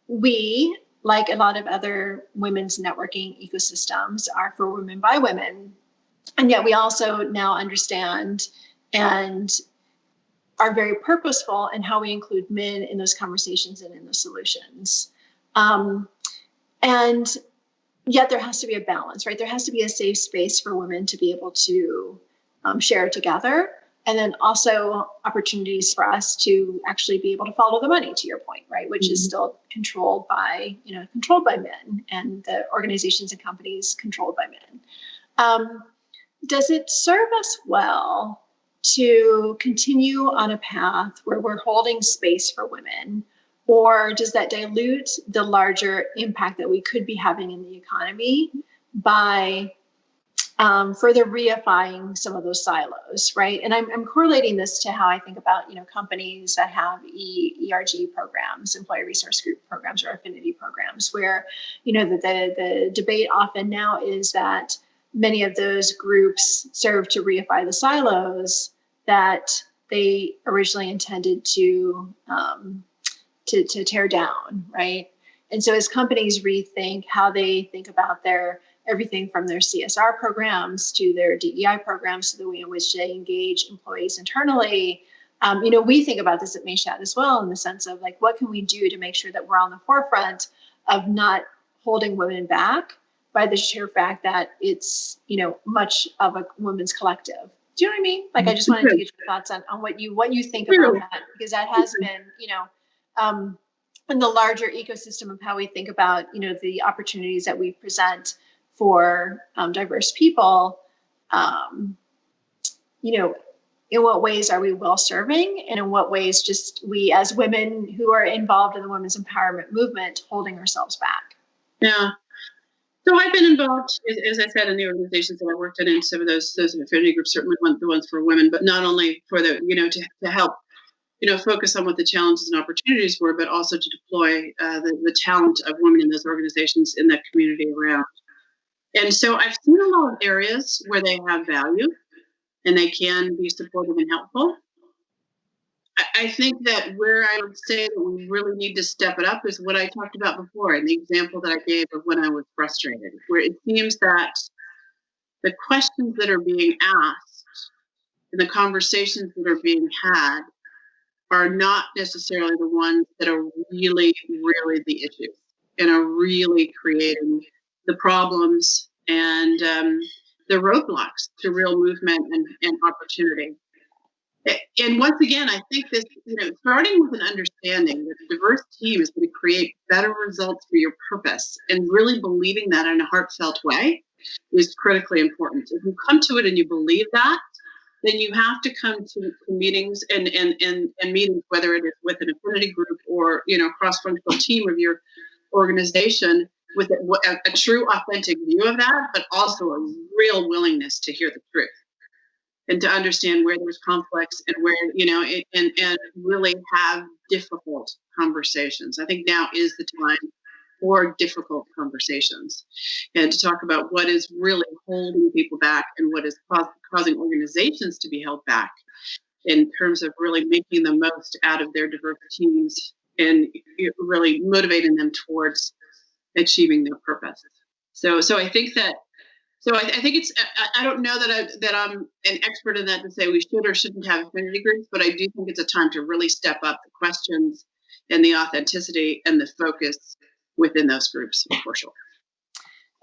we, like a lot of other women's networking ecosystems, are for women by women. And yet we also now understand and are very purposeful in how we include men in those conversations and in the solutions. And yet there has to be a balance, right? There has to be a safe space for women to be able to share together. And then also opportunities for us to actually be able to follow the money, to your point, right? Which is still controlled by men, and the organizations and companies controlled by men. Does it serve us well to continue on a path where we're holding space for women, or does that dilute the larger impact that we could be having in the economy by further reifying some of those silos, right? And I'm correlating this to how I think about, companies that have ERG programs, employee resource group programs, or affinity programs, where, the debate often now is that many of those groups serve to reify the silos that they originally intended to tear down, right? And so as companies rethink how they think about everything from their CSR programs to their DEI programs to the way in which they engage employees internally. We think about this at Mayshad as well, in the sense of what can we do to make sure that we're on the forefront of not holding women back by the sheer fact that it's, much of a women's collective. Do you know what I mean? Like, I just wanted to get your thoughts on what you think about that, because that has been, in the larger ecosystem of how we think about, the opportunities that we present for diverse people, in what ways are we well serving, and in what ways just we as women who are involved in the women's empowerment movement holding ourselves back? Yeah. So I've been involved, as I said, in the organizations that I worked in some of those affinity groups, certainly the ones for women, but not only for the, to help, focus on what the challenges and opportunities were, but also to deploy the talent of women in those organizations in that community around. And so I've seen a lot of areas where they have value and they can be supportive and helpful. I think that where I would say that we really need to step it up is what I talked about before, and the example that I gave of when I was frustrated, where it seems that the questions that are being asked and the conversations that are being had are not necessarily the ones that are really, really the issues and are really creating the problems and the roadblocks to real movement and opportunity. And once again, I think this, starting with an understanding that a diverse team is going to create better results for your purpose, and really believing that in a heartfelt way is critically important. If you come to it and you believe that, then you have to come to meetings and meetings, whether it is with an affinity group or, cross-functional team of your organization, with a true, authentic view of that, but also a real willingness to hear the truth and to understand where there's conflicts and where, and really have difficult conversations. I think now is the time for difficult conversations and to talk about what is really holding people back and what is causing organizations to be held back in terms of really making the most out of their diverse teams and really motivating them towards achieving their purpose. So I think that. So I think it's. I don't know that I'm an expert in that to say we should or shouldn't have affinity groups, but I do think it's a time to really step up the questions and the authenticity and the focus within those groups, for sure.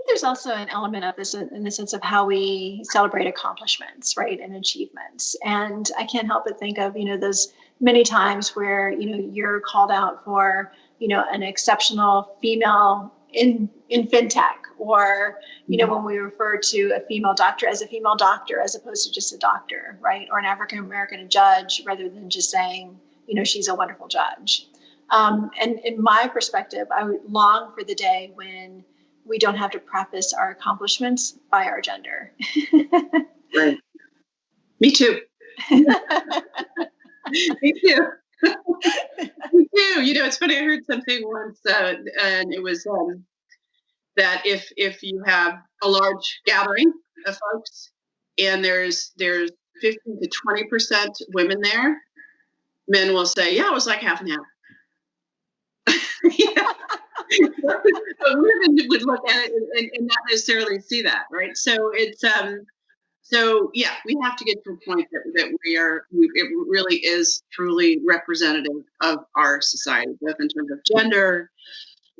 There's also an element of this in the sense of how we celebrate accomplishments, right, and achievements. And I can't help but think of, those many times where, you're called out for, an exceptional female in fintech, or, when we refer to a female doctor as a female doctor, as opposed to just a doctor, right, or an African-American judge, rather than just saying, she's a wonderful judge. And in my perspective, I would long for the day when we don't have to preface our accomplishments by our gender. Right. Me too. Me too. Me too. It's funny. I heard something once, and it was that if you have a large gathering of folks and there's 15 to 20% women there, men will say, "Yeah, it was like half and half." Yeah. But women would look at it and not necessarily see that, right? So it's so yeah, we have to get to a point that it really is truly representative of our society, both in terms of gender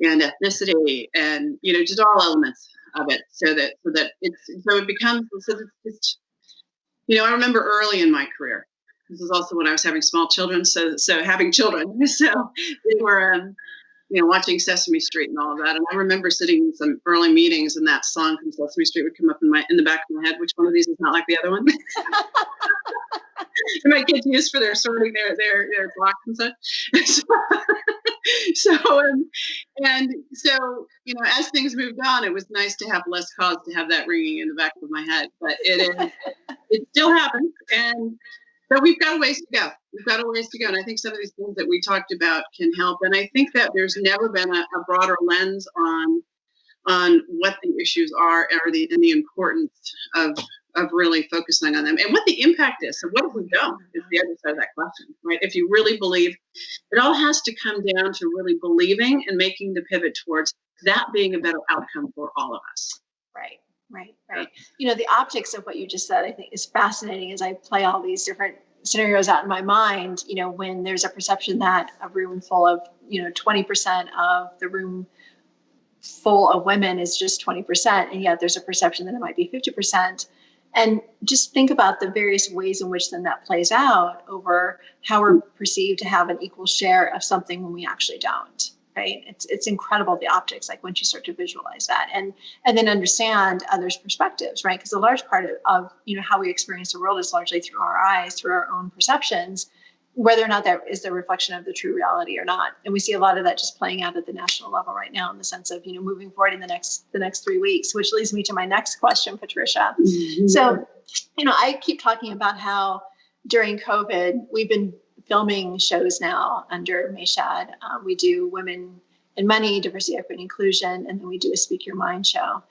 and ethnicity and just all elements of it, so that it becomes just, I remember early in my career. This is also when I was having small children, so having children, so they were watching Sesame Street and all of that. And I remember sitting in some early meetings and that song from Sesame Street would come up in the back of my head. Which one of these is not like the other one? And my kids used for their sorting their blocks and such. So as things moved on, it was nice to have less cause to have that ringing in the back of my head. But it still happens, but we've got a ways to go. And I think some of these things that we talked about can help. And I think that there's never been a broader lens on what the issues are and the importance of really focusing on them and what the impact is. So what have we done is the other side of that question, right? If you really believe, it all has to come down to really believing and making the pivot towards that being a better outcome for all of us. Right. The optics of what you just said, I think, is fascinating as I play all these different scenarios out in my mind, when there's a perception that a room full of, 20% of the room full of women is just 20%, and yet there's a perception that it might be 50%. And just think about the various ways in which then that plays out over how we're perceived to have an equal share of something when we actually don't, right? It's incredible, the optics, like once you start to visualize that and then understand others' perspectives, right? Because a large part of how we experience the world is largely through our eyes, through our own perceptions, whether or not that is the reflection of the true reality or not. And we see a lot of that just playing out at the national level right now in the sense of, moving forward in the next 3 weeks, which leads me to my next question, Patricia. Mm-hmm. So, I keep talking about how during COVID, we've been filming shows now under Mayshad. We do Women in Money, Diversity, Equity, Inclusion, and then we do a Speak Your Mind show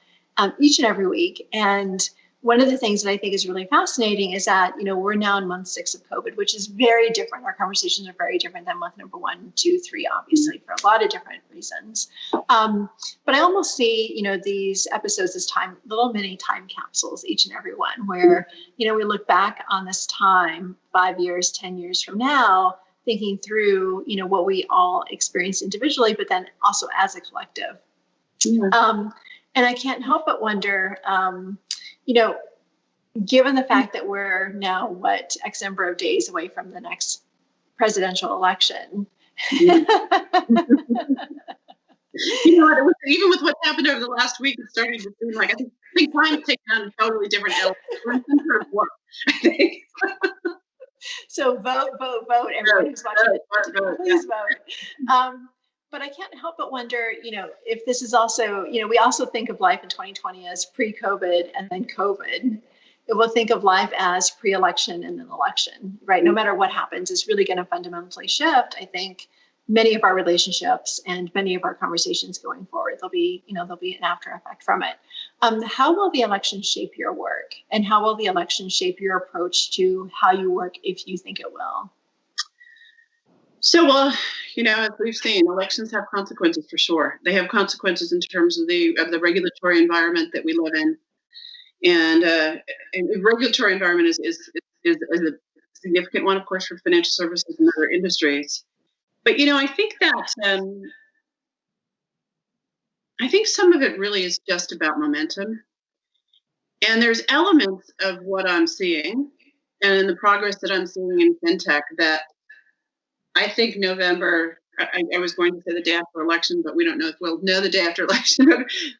each and every week. And one of the things that I think is really fascinating is that, we're now in month 6 of COVID, which is very different. Our conversations are very different than month number 1, 2, 3, obviously, for a lot of different reasons. But I almost see, these episodes as little mini time capsules, each and every one, where, we look back on this time 5 years, 10 years from now, thinking through, what we all experienced individually, but then also as a collective. Yeah. And I can't help but wonder, given the fact that we're now, X number of days away from the next presidential election. Yeah. Even with what's happened over the last week, it's starting to seem like I think time's taken on a totally different element. I think. So vote. Everyone who's watching it, please vote. But I can't help but wonder, if this is also, we also think of life in 2020 as pre-COVID and then COVID. We'll think of life as pre-election and then election, right? No matter what happens, it's really going to fundamentally shift, I think, many of our relationships and many of our conversations going forward. There'll be an after effect from it. How will the election shape your work? And how will the election shape your approach to how you work, if you think it will? So, as we've seen, elections have consequences for sure. They have consequences in terms of the regulatory environment that we live in. And the regulatory environment is a significant one, of course, for financial services and other industries. But, I think that I think some of it really is just about momentum. And there's elements of what I'm seeing and in the progress that I'm seeing in fintech that I think November, I was going to say the day after election, but we don't know if we'll know the day after election.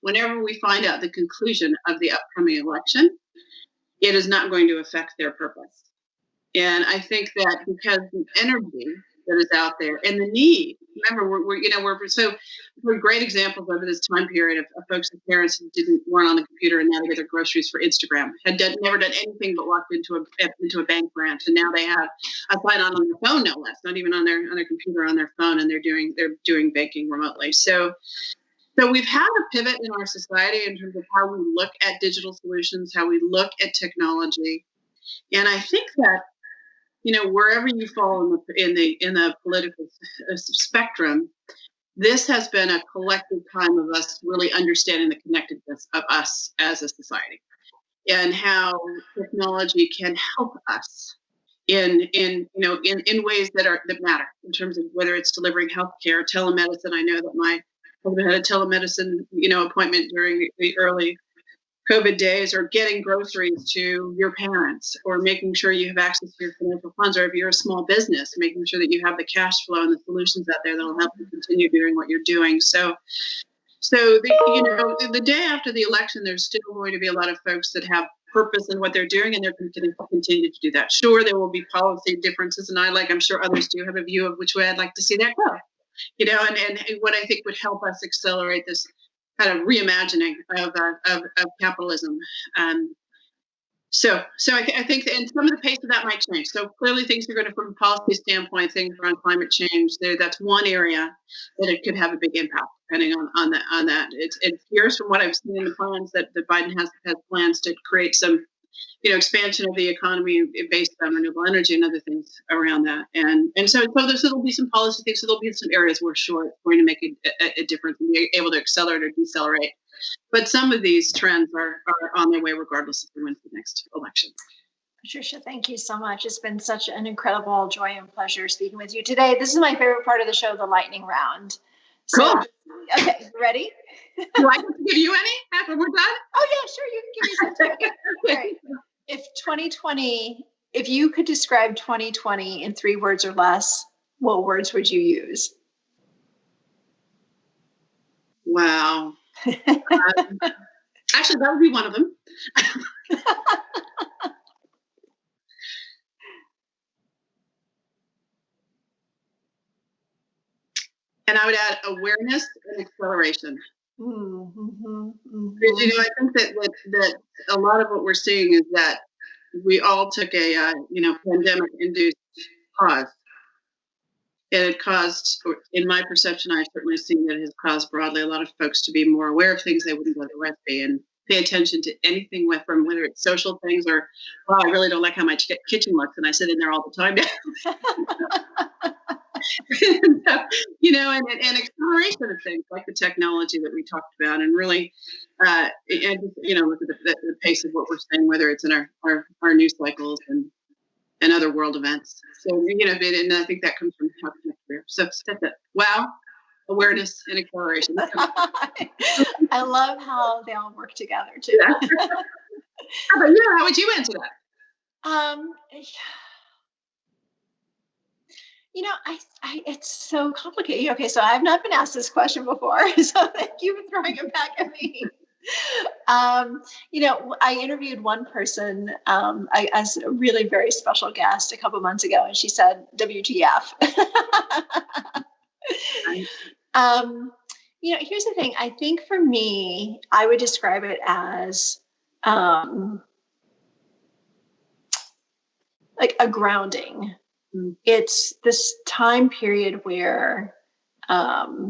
Whenever we find out the conclusion of the upcoming election, it is not going to affect their purpose. And I think that because the energy that is out there and the need, remember, we're great examples over this time period of folks and parents who weren't on the computer and now they get their groceries for Instagram, never done anything but walked into a bank branch, and now they have a sign on their phone, no less, not even on their computer, on their phone, and they're doing banking remotely. So we've had a pivot in our society in terms of how we look at digital solutions, how we look at technology, and I think that wherever you fall in the political spectrum, this has been a collective time of us really understanding the connectedness of us as a society, and how technology can help us in ways that matter in terms of whether it's delivering healthcare, telemedicine. I know that my husband had a telemedicine appointment during the early COVID days, or getting groceries to your parents, or making sure you have access to your financial funds, or if you're a small business, making sure that you have the cash flow and the solutions out there that will help you continue doing what you're doing. So the day after the election, there's still going to be a lot of folks that have purpose in what they're doing, and they're going to continue to do that. Sure, there will be policy differences, and I'm sure others do have a view of which way I'd like to see that go. And what I think would help us accelerate this kind of reimagining of capitalism. So I think, and some of the pace of that might change. So clearly things are going to, from a policy standpoint, things around climate change, that's one area that it could have a big impact, depending on that. It appears from what I've seen in the plans that Biden has plans to create some expansion of the economy based on renewable energy and other things around that. And so there'll be some policy things. So there'll be some areas where sure it's going to make a difference and be able to accelerate or decelerate. But some of these trends are on their way regardless of who wins the next election. Patricia, thank you so much. It's been such an incredible joy and pleasure speaking with you today. This is my favorite part of the show, the lightning round. So cool. Okay, ready? Do I get to give you any after we're done? Oh yeah, sure. You can give me some too. Okay. All right. If you could describe 2020 in 3 words or less, what words would you use? Wow. Actually, that would be one of them. And I would add awareness and acceleration. Because, I think that a lot of what we're seeing is that we all took a, pandemic-induced pause. And it caused, in my perception, I certainly see that it has caused broadly a lot of folks to be more aware of things they wouldn't otherwise be, and pay attention to anything from whether it's social things or, wow, I really don't like how my kitchen looks, and I sit in there all the time now. And acceleration of things like the technology that we talked about, and really, look at the pace of what we're saying, whether it's in our news cycles and other world events. So, and I think that comes from how to career. So that's it. Wow, awareness and acceleration. I love how they all work together too. Yeah. How about you? How would you answer that? It's so complicated. Okay, so I've not been asked this question before, so thank you for throwing it back at me. I interviewed one person as a really very special guest a couple months ago, and she said, WTF. Here's the thing. I think for me, I would describe it as like a grounding. It's this time period where I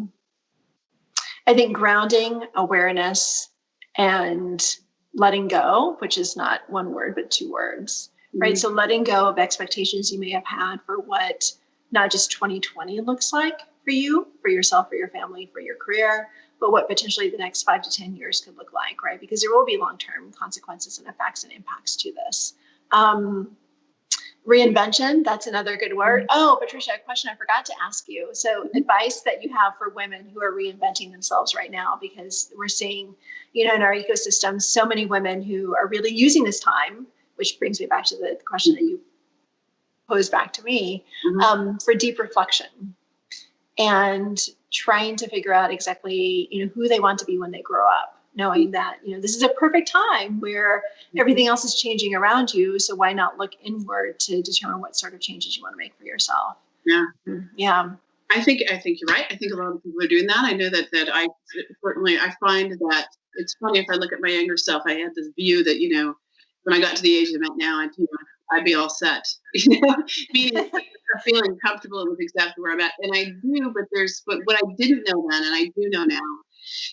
think grounding, awareness, and letting go, which is not one word, but 2 words, right? So letting go of expectations you may have had for what not just 2020 looks like for you, for yourself, for your family, for your career, but what potentially the next 5 to 10 years could look like, right? Because there will be long-term consequences and effects and impacts to this. Reinvention, that's another good word. Oh, Patricia, a question I forgot to ask you. So advice that you have for women who are reinventing themselves right now, because we're seeing, in our ecosystem, so many women who are really using this time, which brings me back to the question that you posed back to me, for deep reflection and trying to figure out exactly, who they want to be when they grow up. Knowing that, this is a perfect time where everything else is changing around you. So why not look inward to determine what sort of changes you want to make for yourself? Yeah. Yeah. I think you're right. I think a lot of people are doing that. I know that I find that it's funny, if I look at my younger self, I had this view that, when I got to the age I'm at now, I'd be all set, meaning feeling comfortable with exactly where I'm at. And I do, but what I didn't know then, and I do know now,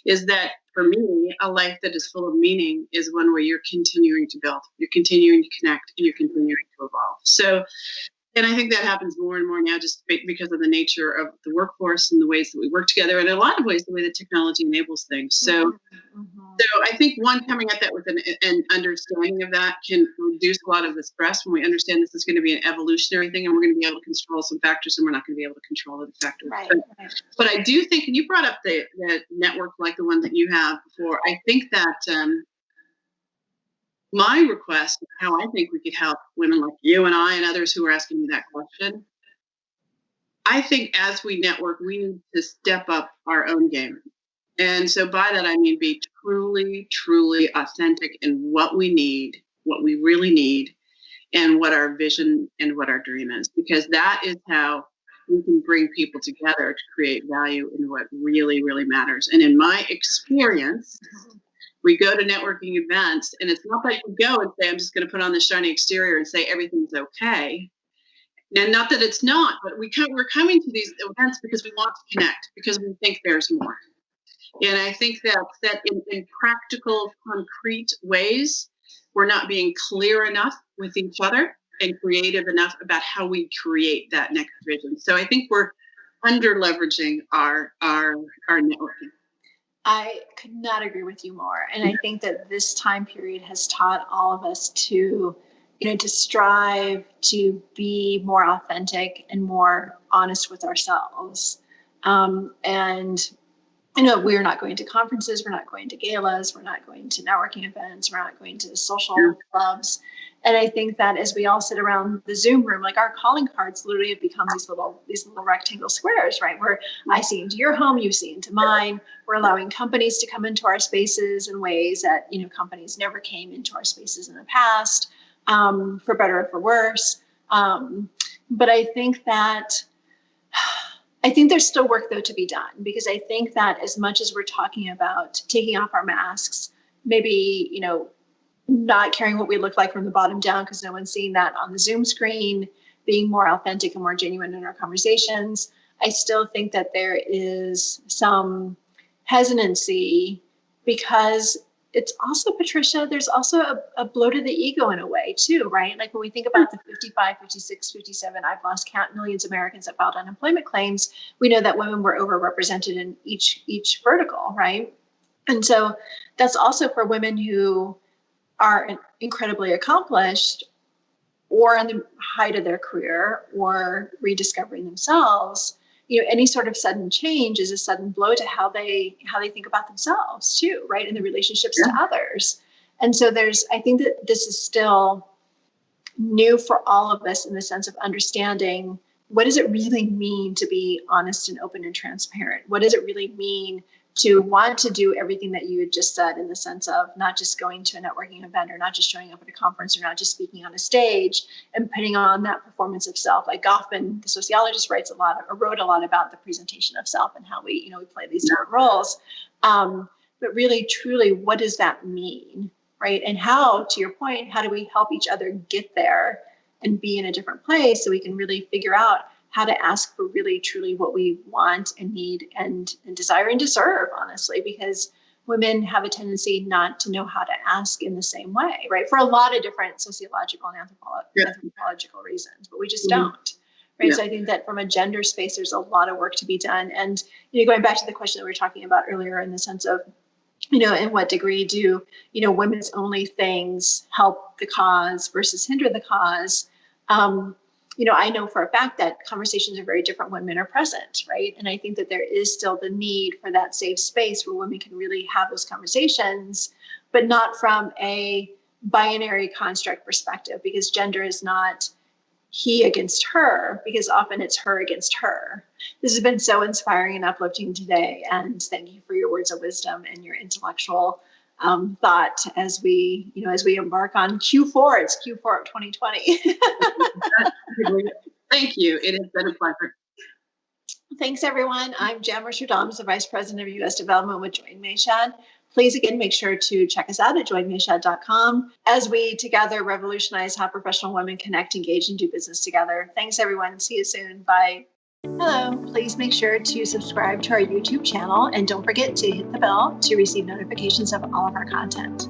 is that for me, a life that is full of meaning is one where you're continuing to build, you're continuing to connect, and you're continuing to evolve. So, and I think that happens more and more now, just because of the nature of the workforce and the ways that we work together, and in a lot of ways, the way that technology enables things. So, so I think coming at that with an understanding of that can reduce a lot of the stress when we understand this is going to be an evolutionary thing, and we're going to be able to control some factors, and we're not going to be able to control other factors. Right. But I do think, and you brought up the network like the one that you have before, I think that my request, how I think we could help women like you and I and others who are asking me that question, I think as we network, we need to step up our own game. And so by that, I mean be truly, truly authentic in what we need, what we really need, and what our vision and what our dream is, because that is how we can bring people together to create value in what really, really matters. And in my experience, we go to networking events, and it's not like we go and say, I'm just going to put on the shiny exterior and say everything's okay. And not that it's not, but we're coming to these events because we want to connect, because we think there's more. And I think that in practical, concrete ways, we're not being clear enough with each other and creative enough about how we create that next vision. So I think we're under leveraging our networking. I could not agree with you more. And I think that this time period has taught all of us to, to strive to be more authentic and more honest with ourselves. And we're not going to conferences, we're not going to galas, we're not going to networking events, we're not going to social clubs. And I think that as we all sit around the Zoom room, like our calling cards literally have become these little rectangle squares, right? Where I see into your home, you see into mine. We're allowing companies to come into our spaces in ways that, companies never came into our spaces in the past, for better or for worse. But I think there's still work, though, to be done, because I think that as much as we're talking about taking off our masks, maybe, not caring what we look like from the bottom down because no one's seeing that on the Zoom screen, being more authentic and more genuine in our conversations, I still think that there is some hesitancy because it's also, Patricia, there's also a blow to the ego in a way too, right? Like when we think about the 55, 56, 57, I've lost count millions of Americans that filed unemployment claims, we know that women were overrepresented in each vertical, right? And so that's also for women who are incredibly accomplished or on the height of their career or rediscovering themselves. Any sort of sudden change is a sudden blow to how they think about themselves too, right? And the relationships to others. And so I think that this is still new for all of us in the sense of understanding, what does it really mean to be honest and open and transparent? What does it really mean to want to do everything that you had just said, in the sense of not just going to a networking event or not just showing up at a conference or not just speaking on a stage and putting on that performance of self? Like Goffman, the sociologist, wrote a lot about the presentation of self and how we play these different roles. But really, truly, what does that mean, right? And how, to your point, how do we help each other get there and be in a different place so we can really figure out how to ask for really, truly what we want and need and desire and deserve, honestly, because women have a tendency not to know how to ask in the same way, right? For a lot of different sociological and anthropological reasons, but we just don't, right? So I think that from a gender space, there's a lot of work to be done. And, going back to the question that we were talking about earlier in the sense of, in what degree do, women's only things help the cause versus hinder the cause? I know for a fact that conversations are very different when men are present, right? And I think that there is still the need for that safe space where women can really have those conversations, but not from a binary construct perspective, because gender is not he against her, because often it's her against her. This has been so inspiring and uplifting today. And thank you for your words of wisdom and your intellectual thought as we embark on Q4. It's Q4 of 2020. Thank you. It has been a pleasure. Thanks, everyone. I'm Jan Rashid-Adams, the Vice President of U.S. Development with Join Mayshad. Please, again, make sure to check us out at joinmayshad.com as we together revolutionize how professional women connect, engage, and do business together. Thanks, everyone. See you soon. Bye. Hello, please make sure to subscribe to our YouTube channel and don't forget to hit the bell to receive notifications of all of our content.